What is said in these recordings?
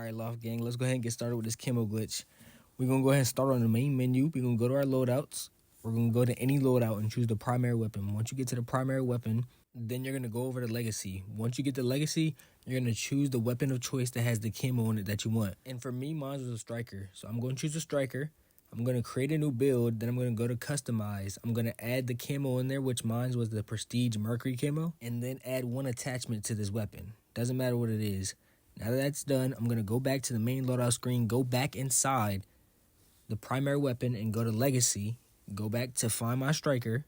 Alright, Loft Gang, let's go ahead and get started with this camo glitch. We're going to go ahead and start on the main menu. We're going to go to our loadouts. We're going to go to any loadout and choose the primary weapon. Once you get to the primary weapon, then you're going to go over to Legacy. Once you get to Legacy, you're going to choose the weapon of choice that has the camo on it that you want. And for me, mine was a striker. So I'm going to choose a striker. I'm going to create a new build. Then I'm going to go to Customize. I'm going to add the camo in there, which mine was the Prestige Mercury camo. And then add one attachment to this weapon. Doesn't matter what it is. Now that that's done, I'm going to go back to the main loadout screen, go back inside the primary weapon and go to Legacy, go back to find my striker,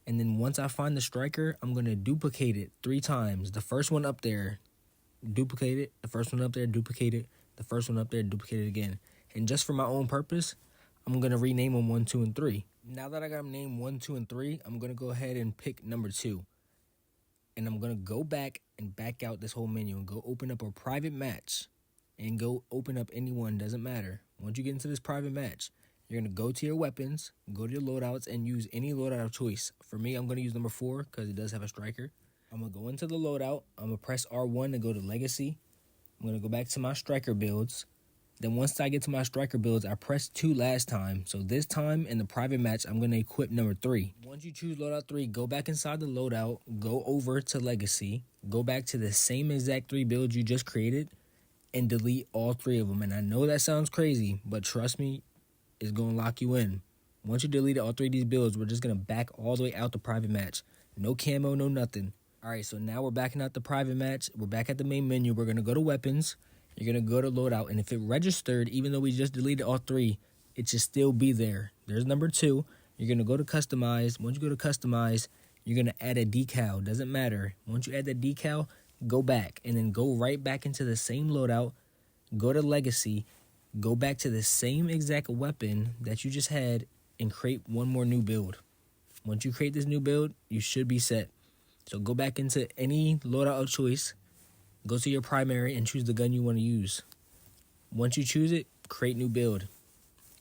and then once I find the striker, I'm going to duplicate it 3 times. The first one up there, duplicate it, the first one up there, duplicate it, the first one up there, duplicate it again. And just for my own purpose, I'm going to rename them 1, 2, and 3. Now that I got them named 1, 2, and 3, I'm going to go ahead and pick number 2. And I'm going to go back and back out this whole menu and go open up a private match and go open up any one, doesn't matter. Once you get into this private match, you're going to go to your weapons, go to your loadouts, and use any loadout of choice. For me, I'm going to use number 4 because it does have a striker. I'm going to go into the loadout. I'm going to press R1 to go to Legacy. I'm going to go back to my striker builds. Then once I get to my striker builds, I pressed 2 last time. So this time in the private match, I'm going to equip number 3. Once you choose loadout 3, go back inside the loadout, go over to Legacy, go back to the same exact 3 builds you just created, and delete all 3 of them. And I know that sounds crazy, but trust me, it's going to lock you in. Once you delete all 3 of these builds, we're just going to back all the way out the private match. No camo, no nothing. All right, so now we're backing out the private match. We're back at the main menu. We're going to go to weapons. You're going to go to loadout, and if it registered, even though we just deleted all 3, it should still be there. There's number 2. You're going to go to customize. Once you go to customize, you're going to add a decal. Doesn't matter. Once you add the decal, go back, and then go right back into the same loadout. Go to Legacy. Go back to the same exact weapon that you just had and create one more new build. Once you create this new build, you should be set. So go back into any loadout of choice. Go to your primary and choose the gun you want to use. Once you choose it, create new build.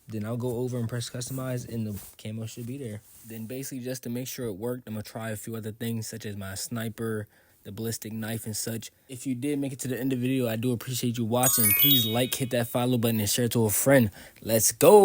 Then I'll go over and press customize and the camo should be there. Then basically just to make sure it worked, I'm going to try a few other things such as my sniper, the ballistic knife and such. If you did make it to the end of the video, I do appreciate you watching. Please like, hit that follow button and share it to a friend. Let's go.